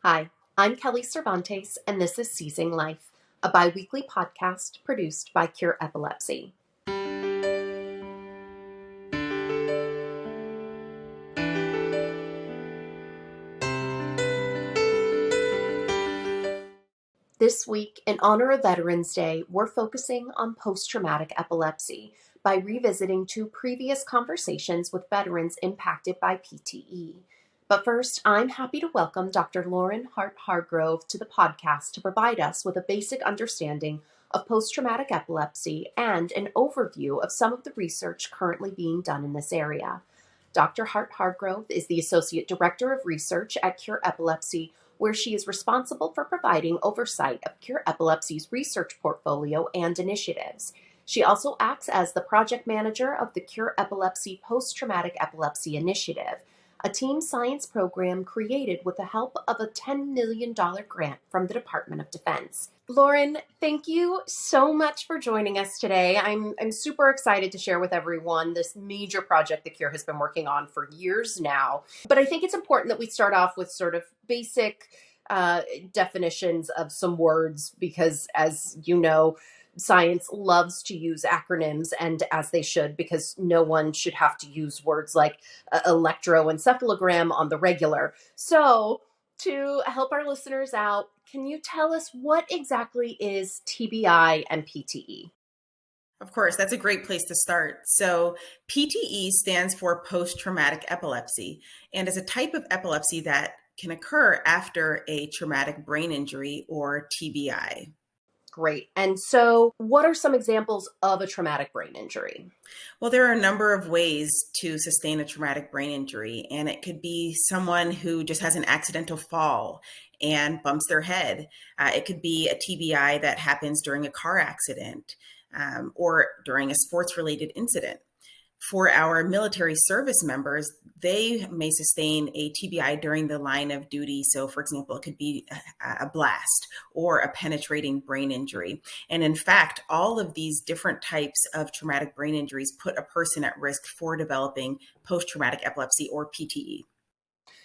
Hi, I'm Kelly Cervantes, and this is Seizing Life, a bi-weekly podcast produced by CURE Epilepsy. This week, in honor of Veterans Day, we're focusing on post-traumatic epilepsy by revisiting two previous conversations with veterans impacted by PTE. But first, I'm happy to welcome Dr. Lauren Harte-Hargrove to the podcast to provide us with a basic understanding of post-traumatic epilepsy and an overview of some of the research currently being done in this area. Dr. Harte-Hargrove is the Associate Director of Research at CURE Epilepsy, where she is responsible for providing oversight of CURE Epilepsy's research portfolio and initiatives. She also acts as the project manager of the CURE Epilepsy Post-Traumatic Epilepsy Initiative, a team science program created with the help of a $10 million grant from the Department of Defense. Lauren, thank you so much for joining us today. I'm super excited to share with everyone this major project the CURE has been working on for years now. But I think it's important that we start off with sort of basic definitions of some words because, as you know, science loves to use acronyms, and as they should, because no one should have to use words like electroencephalogram on the regular. So to help our listeners out, can you tell us what exactly is TBI and PTE? Of course, that's a great place to start. So PTE stands for post-traumatic epilepsy and is a type of epilepsy that can occur after a traumatic brain injury or TBI. Great. And so what are some examples of a traumatic brain injury? Well, there are a number of ways to sustain a traumatic brain injury, and it could be someone who just has an accidental fall and bumps their head. It could be a TBI that happens during a car accident or during a sports-related incident. For our military service members, they may sustain a TBI during the line of duty. So, for example, it could be a blast or a penetrating brain injury. And in fact, all of these different types of traumatic brain injuries put a person at risk for developing post-traumatic epilepsy or PTE.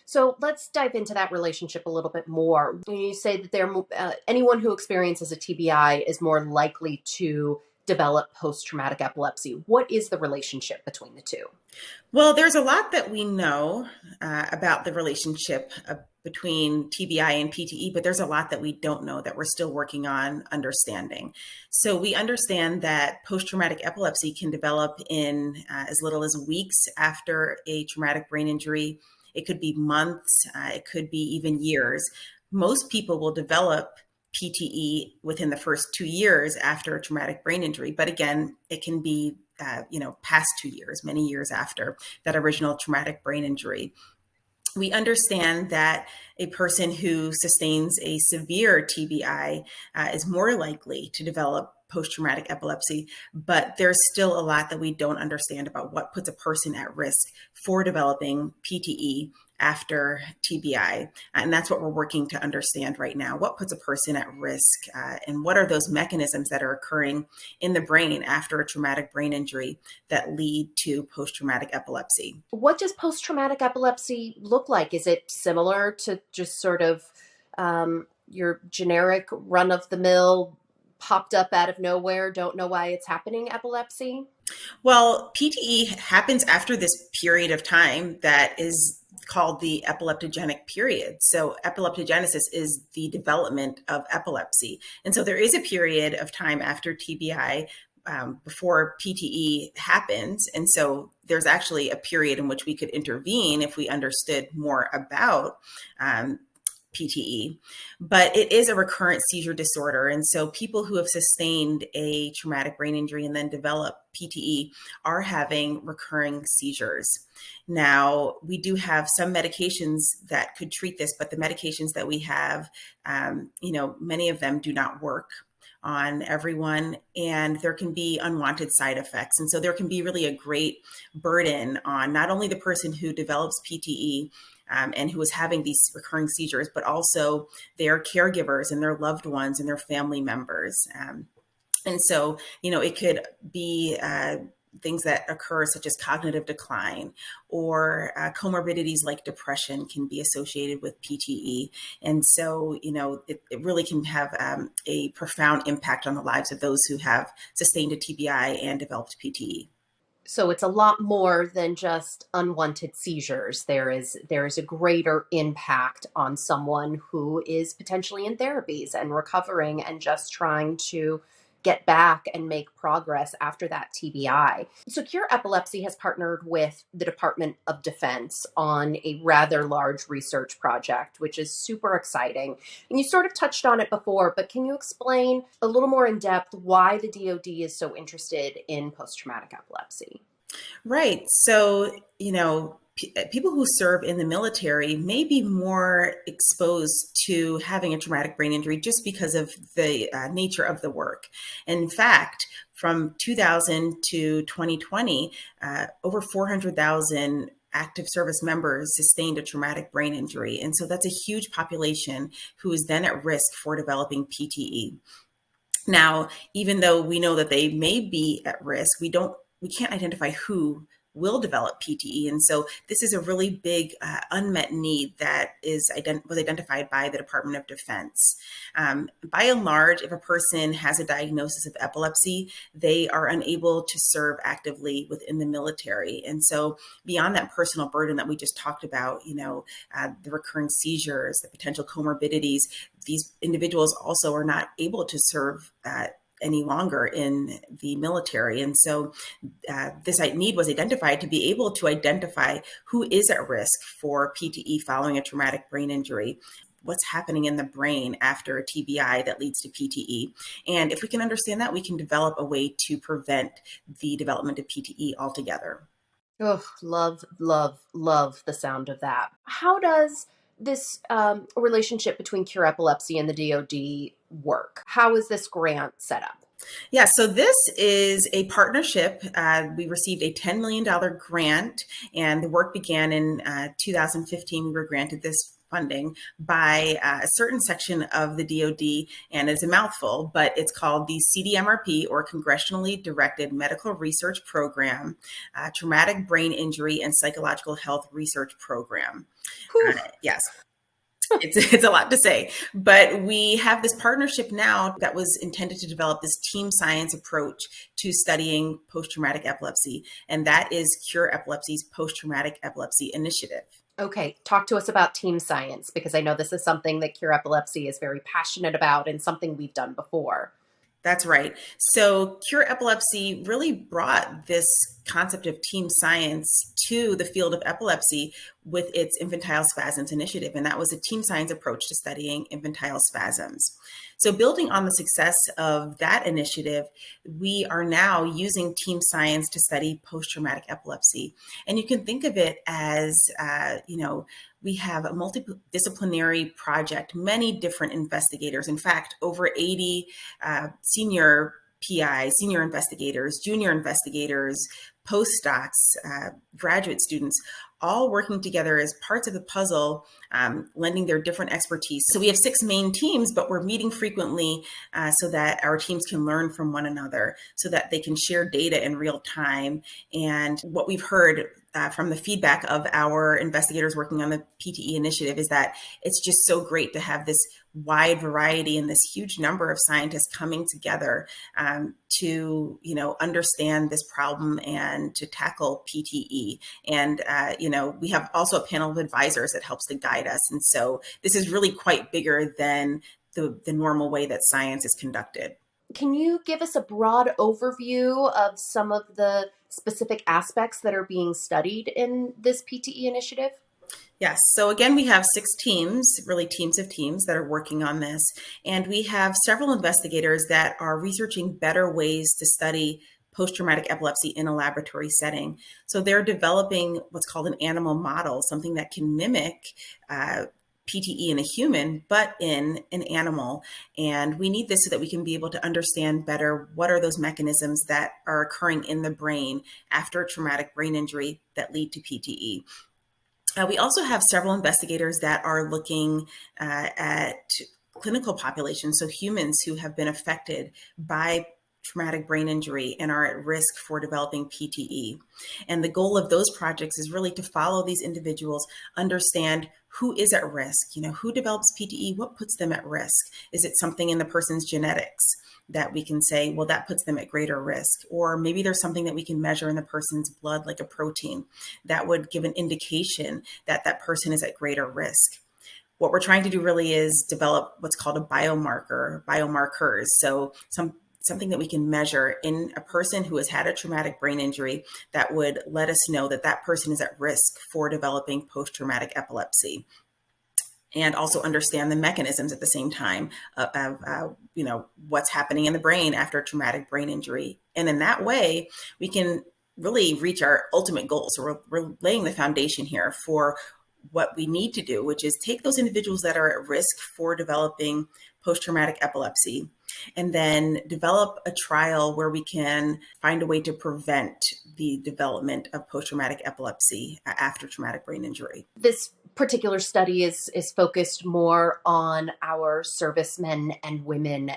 So let's dive into that relationship a little bit more. You say that anyone who experiences a TBI is more likely to develop post-traumatic epilepsy. What is the relationship between the two? Well, there's a lot that we know about the relationship between TBI and PTE, but there's a lot that we don't know that we're still working on understanding. So we understand that post-traumatic epilepsy can develop in as little as weeks after a traumatic brain injury. It could be months, it could be even years. Most people will develop PTE within the first 2 years after a traumatic brain injury. But again, it can be, past 2 years, many years after that original traumatic brain injury. We understand that a person who sustains a severe TBI is more likely to develop post-traumatic epilepsy, but there's still a lot that we don't understand about what puts a person at risk for developing PTE after TBI. And that's what we're working to understand right now. What puts a person at risk and what are those mechanisms that are occurring in the brain after a traumatic brain injury that lead to post-traumatic epilepsy? What does post-traumatic epilepsy look like? Is it similar to just sort of your generic run-of-the-mill, popped up out of nowhere, don't know why it's happening epilepsy? Well, PTE happens after this period of time that is called the epileptogenic period. So epileptogenesis is the development of epilepsy. And so there is a period of time after TBI before PTE happens. And so there's actually a period in which we could intervene if we understood more about PTE, but it is a recurrent seizure disorder. And so people who have sustained a traumatic brain injury and then develop PTE are having recurring seizures. Now, we do have some medications that could treat this, but the medications that we have, many of them do not work on everyone, and there can be unwanted side effects. And so there can be really a great burden on not only the person who develops PTE and who is having these recurring seizures, but also their caregivers and their loved ones and their family members. And so, it could be things that occur, such as cognitive decline or comorbidities like depression, can be associated with PTE. And so, it really can have a profound impact on the lives of those who have sustained a TBI and developed PTE. So it's a lot more than just unwanted seizures. There is a greater impact on someone who is potentially in therapies and recovering and just trying to get back and make progress after that TBI. So CURE Epilepsy has partnered with the Department of Defense on a rather large research project, which is super exciting. And you sort of touched on it before, but can you explain a little more in depth why the DoD is so interested in post-traumatic epilepsy? Right. So, people who serve in the military may be more exposed to having a traumatic brain injury just because of the nature of the work. In fact, from 2000 to 2020, over 400,000 active service members sustained a traumatic brain injury. And so that's a huge population who is then at risk for developing PTE. Now, even though we know that they may be at risk, we can't identify who will develop PTE. And so this is a really big unmet need that was identified by the Department of Defense. By and large, if a person has a diagnosis of epilepsy, they are unable to serve actively within the military. And so beyond that personal burden that we just talked about, the recurring seizures, the potential comorbidities, these individuals also are not able to serve any longer in the military. And so this need was identified to be able to identify who is at risk for PTE following a traumatic brain injury, what's happening in the brain after a TBI that leads to PTE. And if we can understand that, we can develop a way to prevent the development of PTE altogether. Oh, love, love, love the sound of that. How does this relationship between CURE Epilepsy and the DoD work? How is this grant set up? Yeah, so this is a partnership. We received a $10 million grant, and the work began in 2015. We were granted this funding by a certain section of the DoD, and it's a mouthful, but it's called the CDMRP, or Congressionally Directed Medical Research Program, Traumatic Brain Injury and Psychological Health Research Program. Yes. It's a lot to say, but we have this partnership now that was intended to develop this team science approach to studying post-traumatic epilepsy, and that is CURE Epilepsy's Post-Traumatic Epilepsy Initiative. Okay, talk to us about team science, because I know this is something that CURE Epilepsy is very passionate about and something we've done before. That's right. So CURE Epilepsy really brought this concept of team science to the field of epilepsy with its infantile spasms initiative. And that was a team science approach to studying infantile spasms. So building on the success of that initiative, we are now using team science to study post-traumatic epilepsy. And you can think of it as, we have a multidisciplinary project, many different investigators. In fact, over 80 senior PIs, senior investigators, junior investigators, postdocs, graduate students, all working together as parts of the puzzle, lending their different expertise. So we have 6 main teams, but we're meeting frequently so that our teams can learn from one another, so that they can share data in real time. And what we've heard from the feedback of our investigators working on the PTE initiative is that it's just so great to have this wide variety and this huge number of scientists coming together to, understand this problem and to tackle PTE. And, we have also a panel of advisors that helps to guide us. And so this is really quite bigger than the normal way that science is conducted. Can you give us a broad overview of some of the specific aspects that are being studied in this PTE initiative? Yes. So again, we have 6 teams, really teams of teams that are working on this. And we have several investigators that are researching better ways to study post-traumatic epilepsy in a laboratory setting. So they're developing what's called an animal model, something that can mimic PTE in a human, but in an animal. And we need this so that we can be able to understand better what are those mechanisms that are occurring in the brain after a traumatic brain injury that lead to PTE. We also have several investigators that are looking at clinical populations, so humans who have been affected by traumatic brain injury and are at risk for developing PTE. And the goal of those projects is really to follow these individuals, understand who is at risk, who develops PTE, what puts them at risk. Is it something in the person's genetics that we can say, well, that puts them at greater risk? Or maybe there's something that we can measure in the person's blood, like a protein, that would give an indication that that person is at greater risk. What we're trying to do really is develop what's called a biomarkers. So something that we can measure in a person who has had a traumatic brain injury that would let us know that that person is at risk for developing post-traumatic epilepsy. And also understand the mechanisms at the same time of what's happening in the brain after a traumatic brain injury. And in that way, we can really reach our ultimate goal. So we're laying the foundation here for what we need to do, which is take those individuals that are at risk for developing post-traumatic epilepsy and then develop a trial where we can find a way to prevent the development of post-traumatic epilepsy after traumatic brain injury. This particular study is focused more on our servicemen and women,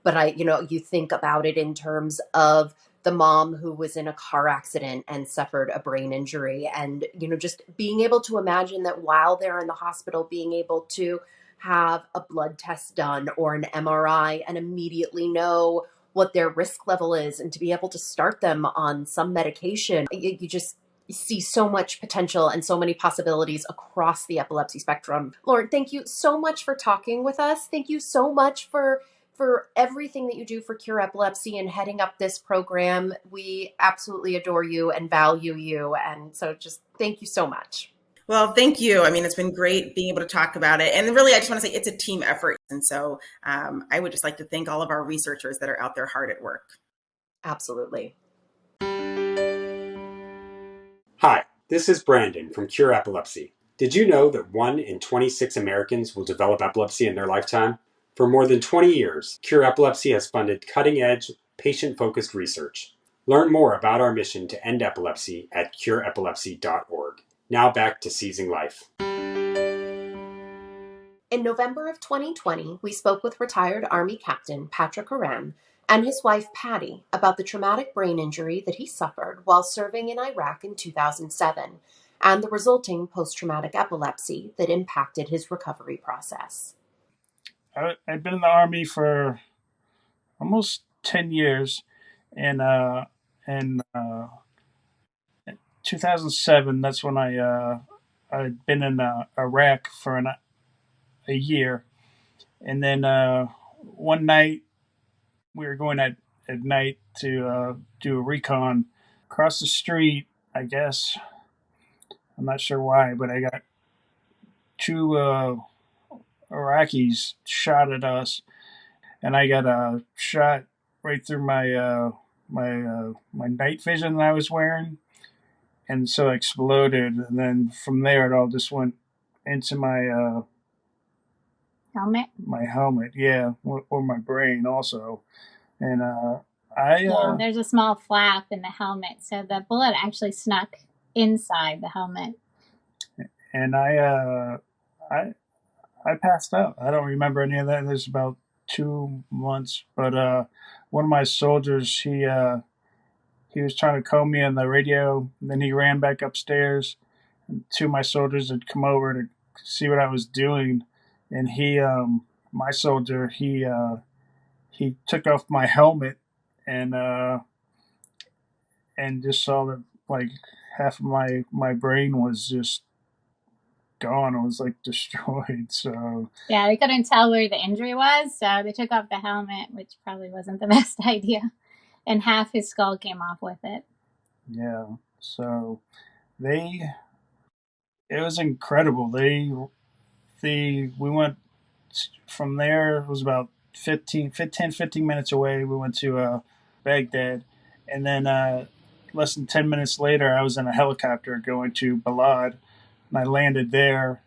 but you think about it in terms of the mom who was in a car accident and suffered a brain injury, and just being able to imagine that while they're in the hospital, being able to have a blood test done or an MRI and immediately know what their risk level is and to be able to start them on some medication. You just see so much potential and so many possibilities across the epilepsy spectrum. Lauren, thank you so much for talking with us. Thank you so much for everything that you do for CURE Epilepsy and heading up this program. We absolutely adore you and value you. And so just thank you so much. Well, thank you. I mean, it's been great being able to talk about it. And really, I just want to say it's a team effort. And so I would just like to thank all of our researchers that are out there hard at work. Absolutely. Hi, this is Brandon from CURE Epilepsy. Did you know that 1 in 26 Americans will develop epilepsy in their lifetime? For more than 20 years, CURE Epilepsy has funded cutting-edge, patient-focused research. Learn more about our mission to end epilepsy at cureepilepsy.org. Now back to Seizing Life. In November of 2020, we spoke with retired Army Captain Patrick Horan and his wife Patty about the traumatic brain injury that he suffered while serving in Iraq in 2007 and the resulting post-traumatic epilepsy that impacted his recovery process. I'd been in the Army for almost 10 years, and in 2007, that's when I'd been in Iraq for a year, and then one night we were going at night to do a recon across the street. I guess I'm not sure why, but I got two Iraqis shot at us, and I got a shot right through my my night vision that I was wearing, and so it exploded. And then from there, it all just went into my helmet. My helmet, yeah, or my brain also. And there's a small flap in the helmet, so the bullet actually snuck inside the helmet. And I passed out. I don't remember any of that. There's about 2 months, but one of my soldiers, he was trying to call me on the radio, and then he ran back upstairs, and two of my soldiers had come over to see what I was doing, and my soldier, he took off my helmet and just saw that like half of my brain was just gone. It was like destroyed. So yeah, they couldn't tell where the injury was, so they took off the helmet, which probably wasn't the best idea, and half his skull came off with it. Yeah, so it was incredible. We went from there. It was about 15 minutes away. We went to Baghdad, and then less than 10 minutes later, I was in a helicopter going to Balad, and I landed there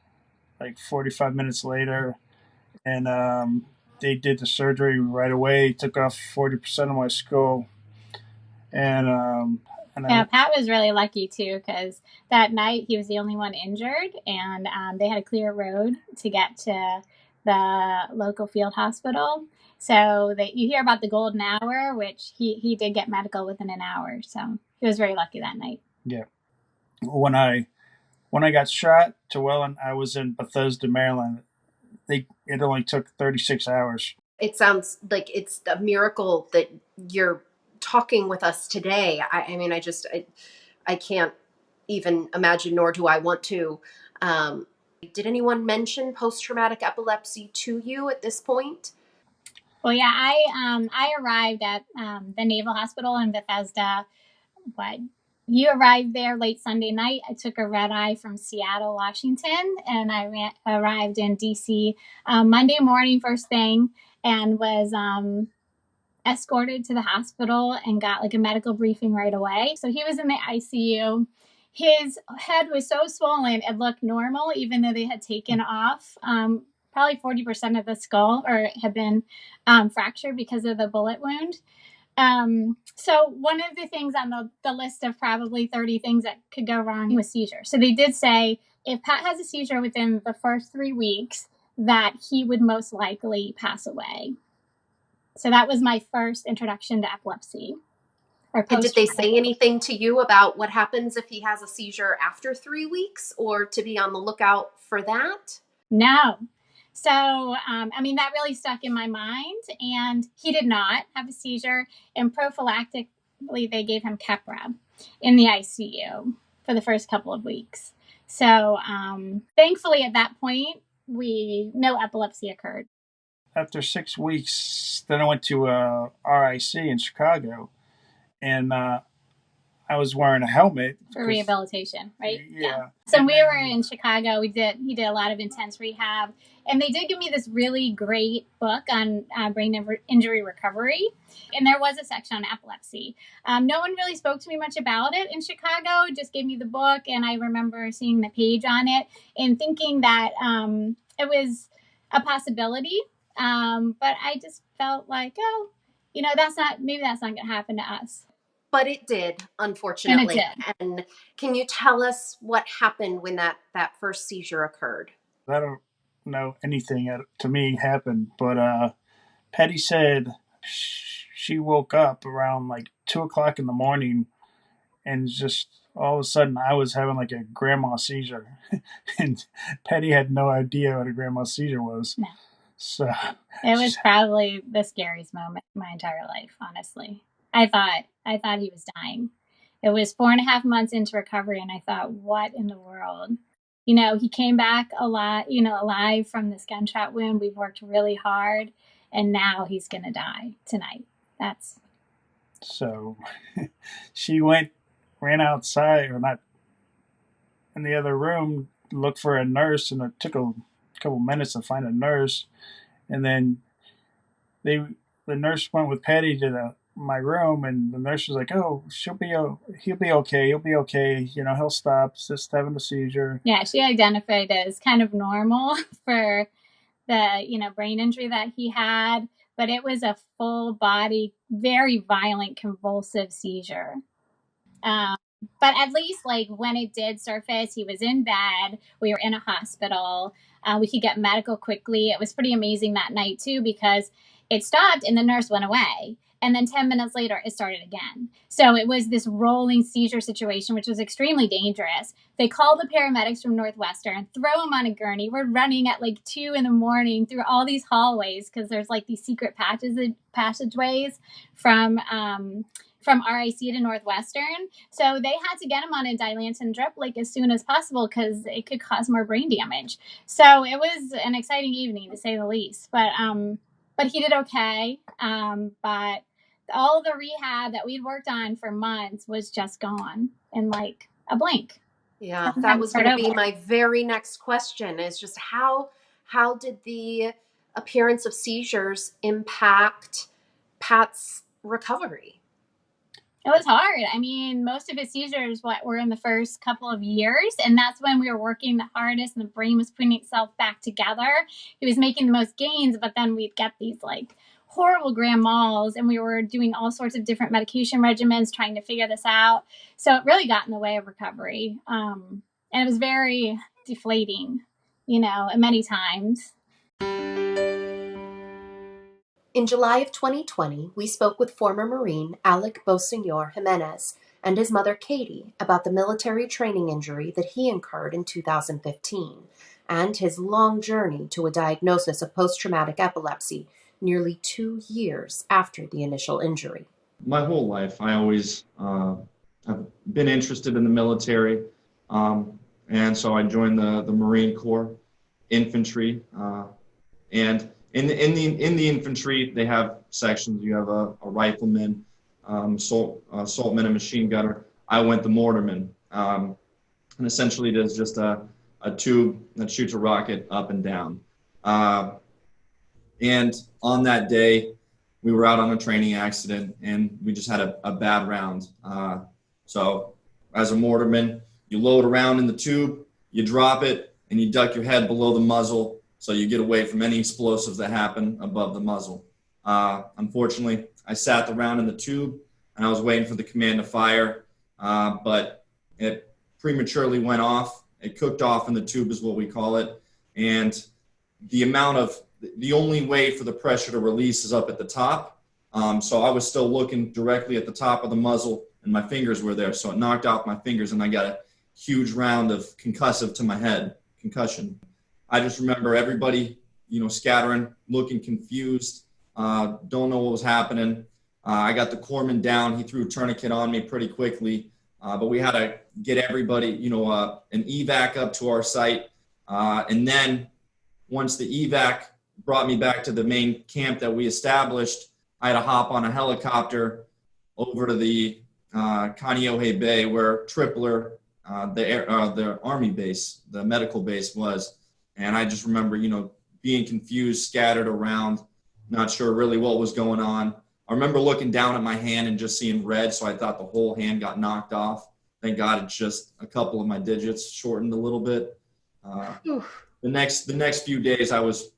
like 45 minutes later, and they did the surgery right away, took off 40% of my skull, and Pat was really lucky too, because that night he was the only one injured, and they had a clear road to get to the local field hospital. So that you hear about the golden hour, which he did get medical within an hour. So he was very lucky that night. Yeah. When I got shot to Welland, I was in Bethesda, Maryland. It only took 36 hours. It sounds like it's a miracle that you're talking with us today. I mean, I can't even imagine, nor do I want to. Did anyone mention post-traumatic epilepsy to you at this point? Well, yeah, I arrived at the Naval Hospital in Bethesda. You arrived there late Sunday night. I took a red eye from Seattle, Washington, and I arrived in DC Monday morning first thing, and was escorted to the hospital and got like a medical briefing right away. So he was in the ICU. His head was so swollen it looked normal, even though they had taken off probably 40% of the skull, or had been fractured because of the bullet wound. So one of the things on the list of probably 30 things that could go wrong was seizure. So they did say if Pat has a seizure within the first 3 weeks, that he would most likely pass away. So that was my first introduction to epilepsy. And did they say anything to you about what happens if he has a seizure after 3 weeks, or to be on the lookout for that? No. So, I mean, that really stuck in my mind, and he did not have a seizure, and prophylactically they gave him Keppra in the ICU for the first couple of weeks. So, thankfully at that point, no epilepsy occurred. After 6 weeks, then I went to RIC in Chicago, and I was wearing a helmet for rehabilitation, right? Yeah. So we were in Chicago. He did a lot of intense rehab, and they did give me this really great book on brain injury recovery, and there was a section on epilepsy. No one really spoke to me much about it in Chicago. Just gave me the book, and I remember seeing the page on it and thinking that it was a possibility, but I just felt like, that's not going to happen to us. But it did, unfortunately. And it did. And can you tell us what happened when that first seizure occurred? I don't know anything to me happened, but Patty said she woke up around like 2:00 in the morning, and just all of a sudden I was having like a grandma seizure, and Patty had no idea what a grandma seizure was. No. So it was probably the scariest moment of my entire life, honestly. I thought he was dying. It was 4.5 months into recovery, and I thought, what in the world? He came back alive from this gunshot wound. We've worked really hard, and now he's going to die tonight. So she ran outside, or not, in the other room, looked for a nurse, and it took a couple minutes to find a nurse. And then the nurse went with Patty to my room, and the nurse was like, "Oh, he'll be okay. He'll be okay. He'll stop. Just having a seizure." Yeah, she identified it as kind of normal for the brain injury that he had, but it was a full body, very violent, convulsive seizure. But at least, like, when it did surface, he was in bed. We were in a hospital. We could get medical quickly. It was pretty amazing that night, too, because it stopped and the nurse went away. And then 10 minutes later, it started again. So it was this rolling seizure situation, which was extremely dangerous. They called the paramedics from Northwestern, throw him on a gurney. We're running at like 2 a.m. through all these hallways, because there's like these secret passageways from RIC to Northwestern. So they had to get him on a Dilantin drip like as soon as possible, because it could cause more brain damage. So it was an exciting evening, to say the least. But he did okay. But all the rehab that we'd worked on for months was just gone in like a blink. Yeah, that was going to be my very next question, is just how did the appearance of seizures impact Pat's recovery? It was hard. I mean, most of his seizures were in the first couple of years, and that's when we were working the hardest and the brain was putting itself back together. He was making the most gains, but then we'd get these like horrible grand mals, and we were doing all sorts of different medication regimens trying to figure this out. So it really got in the way of recovery. And it was very deflating, many times. In July of 2020, we spoke with former Marine Alec Beauseigneur-Jimenez and his mother Katie about the military training injury that he incurred in 2015 and his long journey to a diagnosis of post-traumatic epilepsy nearly 2 years after the initial injury. My whole life, I always have been interested in the military, and so I joined the Marine Corps infantry. And in the infantry, they have sections. You have a rifleman, assaultman, and machine gunner. I went the mortarman, and essentially it is just a tube that shoots a rocket up and down. And on that day, we were out on a training accident, and we just had a bad round. So as a mortarman, you load around in the tube, you drop it, and you duck your head below the muzzle so you get away from any explosives that happen above the muzzle. Unfortunately, I sat the round in the tube, and I was waiting for the command to fire, but it prematurely went off. It cooked off in the tube is what we call it, and the only way for the pressure to release is up at the top. So I was still looking directly at the top of the muzzle, and my fingers were there. So it knocked off my fingers, and I got a huge round of concussive to my head, concussion. I just remember everybody, scattering, looking confused, don't know what was happening. I got the corpsman down. He threw a tourniquet on me pretty quickly, but we had to get everybody, an evac up to our site. And then once the evac brought me back to the main camp that we established, I had to hop on a helicopter over to the Kaneohe Bay where Tripler, the Army base, the medical base was. And I just remember, being confused, scattered around, not sure really what was going on. I remember looking down at my hand and just seeing red, so I thought the whole hand got knocked off. Thank God it's just a couple of my digits shortened a little bit. The next few days I was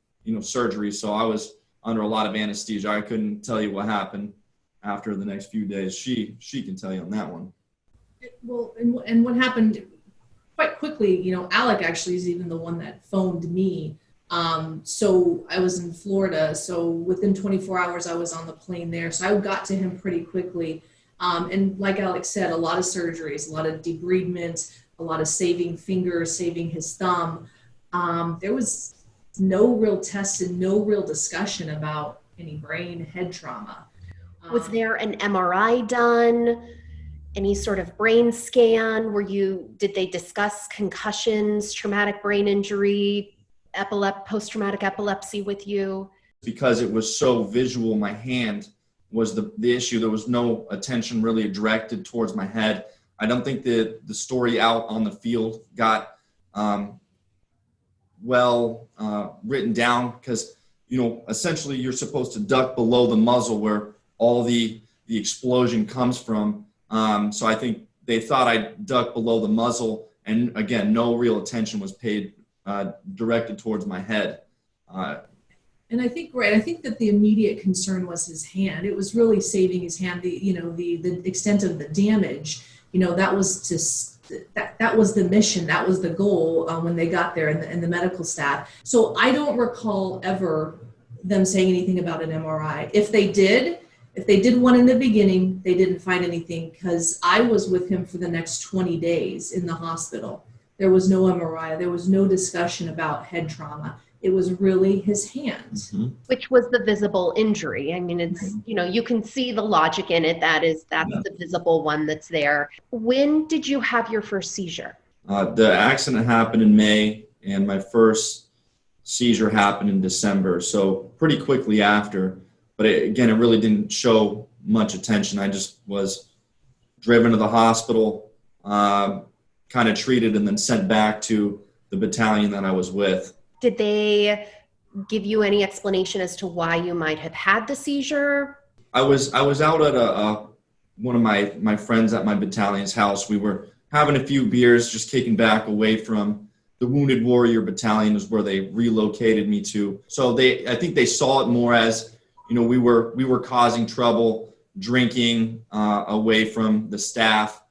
surgery. So I was under a lot of anesthesia. I couldn't tell you what happened after the next few days. She can tell you on that one. Well, and what happened quite quickly, Alec actually is even the one that phoned me. So I was in Florida. So within 24 hours, I was on the plane there. So I got to him pretty quickly. And like Alex said, a lot of surgeries, a lot of debridement, a lot of saving fingers, saving his thumb. There was no real tests and no real discussion about any brain head trauma. Was there an MRI done? Any sort of brain scan? Did they discuss concussions, traumatic brain injury, post-traumatic epilepsy with you? Because it was so visual, my hand was the issue. There was no attention really directed towards my head. I don't think the story out on the field got written down because, essentially you're supposed to duck below the muzzle where all the explosion comes from. So I think they thought I ducked below the muzzle, and again, no real attention was paid directed towards my head. And I think that the immediate concern was his hand. It was really saving his hand. The extent of the damage, that was just that was the mission. That was the goal when they got there and the medical staff. So I don't recall ever them saying anything about an MRI. If they did one in the beginning, they didn't find anything because I was with him for the next 20 days in the hospital. There was no MRI. There was no discussion about head trauma. It was really his hands. Mm-hmm. Which was the visible injury. I mean, it's, you can see the logic in it. That's the visible one that's there. When did you have your first seizure? The accident happened in May, and my first seizure happened in December. So pretty quickly after. But it really didn't show much attention. I just was driven to the hospital, kind of treated, and then sent back to the battalion that I was with. Did they give you any explanation as to why you might have had the seizure? I was out at one of my friends at my battalion's house. We were having a few beers, just kicking back away from the Wounded Warrior Battalion is where they relocated me to. So I think they saw it more as, we were causing trouble, drinking away from the staff,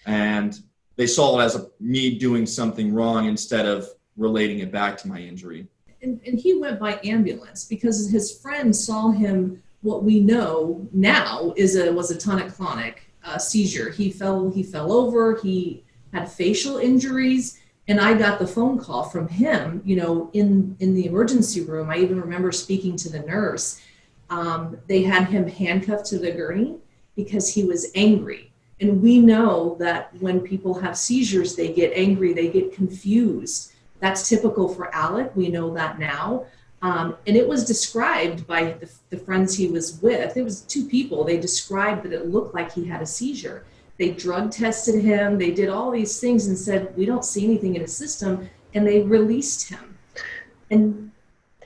and they saw it as me doing something wrong instead of relating it back to my injury. And he went by ambulance because his friend saw him. What we know now was a tonic-clonic seizure. He fell over. He had facial injuries, and I got the phone call from him. In the emergency room. I even remember speaking to the nurse. They had him handcuffed to the gurney because he was angry. And we know that when people have seizures, they get angry, they get confused. That's typical for Alec. We know that now. And it was described by the friends he was with. It was two people. They described that it looked like he had a seizure. They drug tested him. They did all these things and said, we don't see anything in his system. And they released him. And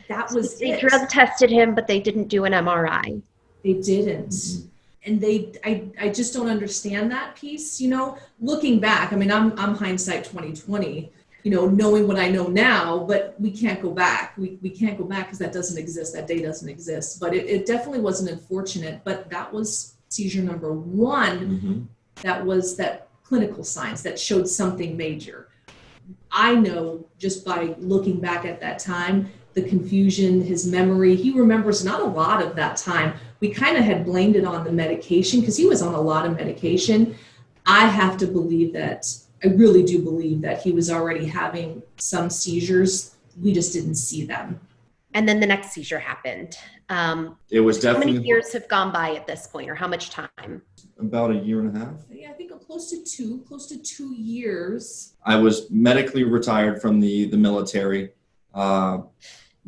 that was They it. drug tested him, but they didn't do an MRI. They didn't. And I just don't understand that piece, looking back. I mean, I'm hindsight 2020, knowing what I know now, but we can't go back. We can't go back because that doesn't exist. That day doesn't exist. But it definitely wasn't unfortunate. But that was seizure number one. That was that clinical signs that showed something major. I know just by looking back at that time, the confusion, his memory, he remembers not a lot of that time. We kind of had blamed it on the medication because he was on a lot of medication. I have to believe that, I really do believe that he was already having some seizures. We just didn't see them. And then the next seizure happened. It was definitely... How many years have gone by at this point, or how much time? About a year and a half. Yeah, I think close to 2 years. I was medically retired from the military.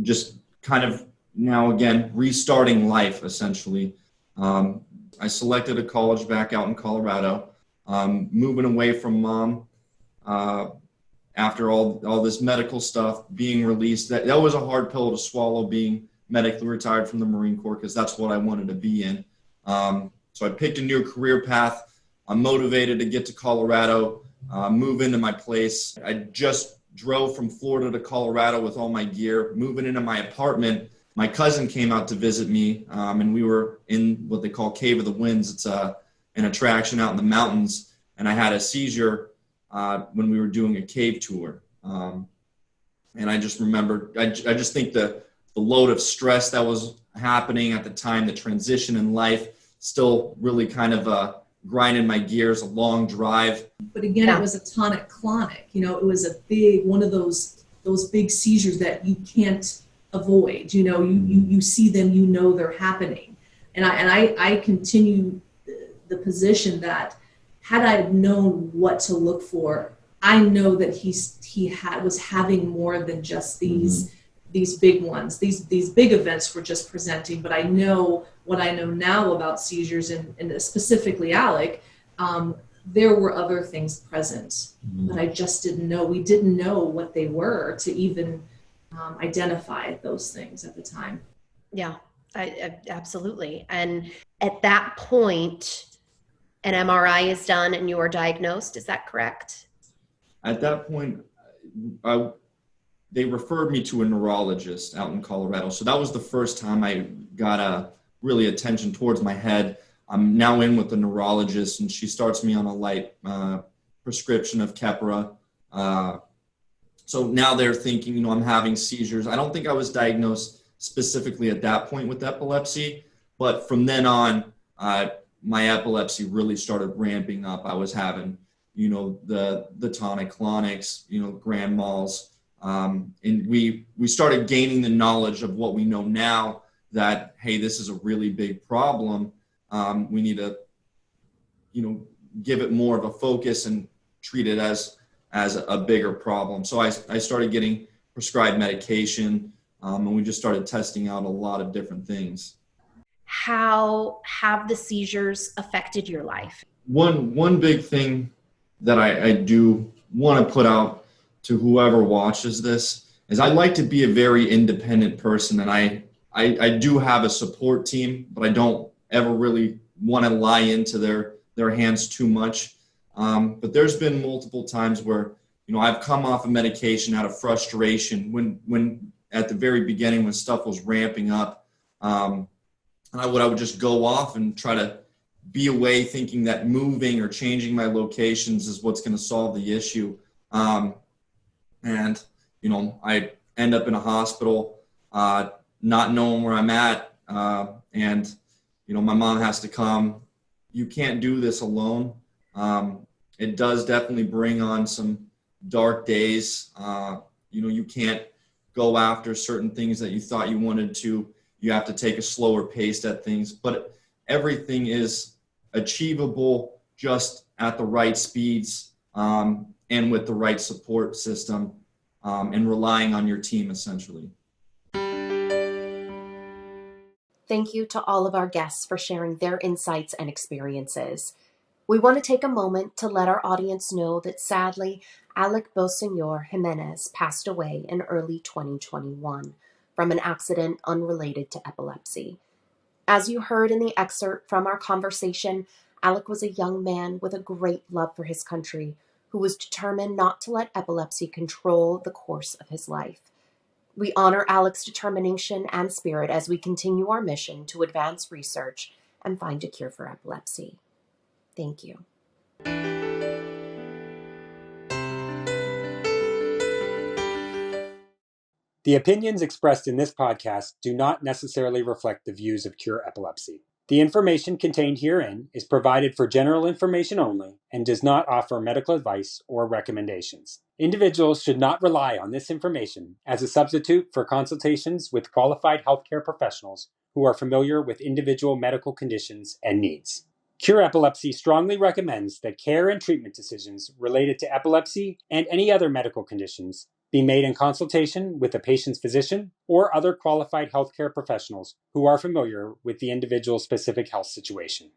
Just kind of now again restarting life essentially. I selected a college back out in Colorado, moving away from mom after all this medical stuff, being released. That was a hard pill to swallow, being medically retired from the Marine Corps, because that's what I wanted to be in. So I picked a new career path. I'm motivated to get to Colorado, move into my place. I just drove from Florida to Colorado with all my gear, moving into my apartment. My cousin came out to visit me, and we were in what they call Cave of the Winds. It's an attraction out in the mountains, and I had a seizure when we were doing a cave tour. And I just remember, I just think the load of stress that was happening at the time, the transition in life, still really kind of grinding my gears, a long drive. But again, It was a tonic-clonic. It was a big, one of those big seizures that you can't avoid. You see them, they're happening. And I continue the position that had I known what to look for, I know that he was having more than just these big ones. These big events were just presenting, but I know what I know now about seizures and specifically Alec. There were other things present, but I just didn't know. We didn't know what they were to even identify those things at the time. Yeah, I absolutely. And at that point, an MRI is done and you are diagnosed. Is that correct? At that point, they referred me to a neurologist out in Colorado. So that was the first time I got really attention towards my head. I'm now in with the neurologist, and she starts me on a light prescription of Keppra. So now they're thinking, I'm having seizures. I don't think I was diagnosed specifically at that point with epilepsy, but from then on, my epilepsy really started ramping up. I was having, the tonic-clonics, grand mals. And we started gaining the knowledge of what we know now, that, hey, this is a really big problem. We need to, give it more of a focus and treat it as a bigger problem. So I started getting prescribed medication, and we just started testing out a lot of different things. How have the seizures affected your life? One big thing that I do want to put out to whoever watches this is I like to be a very independent person, and I do have a support team, but I don't ever really want to lie into their hands too much. But there's been multiple times where, I've come off of medication out of frustration when at the very beginning when stuff was ramping up. And I would just go off and try to be away, thinking that moving or changing my locations is what's going to solve the issue. And, I end up in a hospital, not knowing where I'm at, and my mom has to come. You can't do this alone. It does definitely bring on some dark days. You can't go after certain things that you thought you wanted to. You have to take a slower pace at things, but everything is achievable just at the right speeds, and with the right support system, and relying on your team essentially. Thank you to all of our guests for sharing their insights and experiences. We want to take a moment to let our audience know that sadly, Alec Beauseigneur-Jimenez passed away in early 2021 from an accident unrelated to epilepsy. As you heard in the excerpt from our conversation, Alec was a young man with a great love for his country who was determined not to let epilepsy control the course of his life. We honor Alec's determination and spirit as we continue our mission to advance research and find a cure for epilepsy. Thank you. The opinions expressed in this podcast do not necessarily reflect the views of Cure Epilepsy. The information contained herein is provided for general information only and does not offer medical advice or recommendations. Individuals should not rely on this information as a substitute for consultations with qualified healthcare professionals who are familiar with individual medical conditions and needs. Cure Epilepsy strongly recommends that care and treatment decisions related to epilepsy and any other medical conditions be made in consultation with the patient's physician or other qualified healthcare professionals who are familiar with the individual's specific health situation.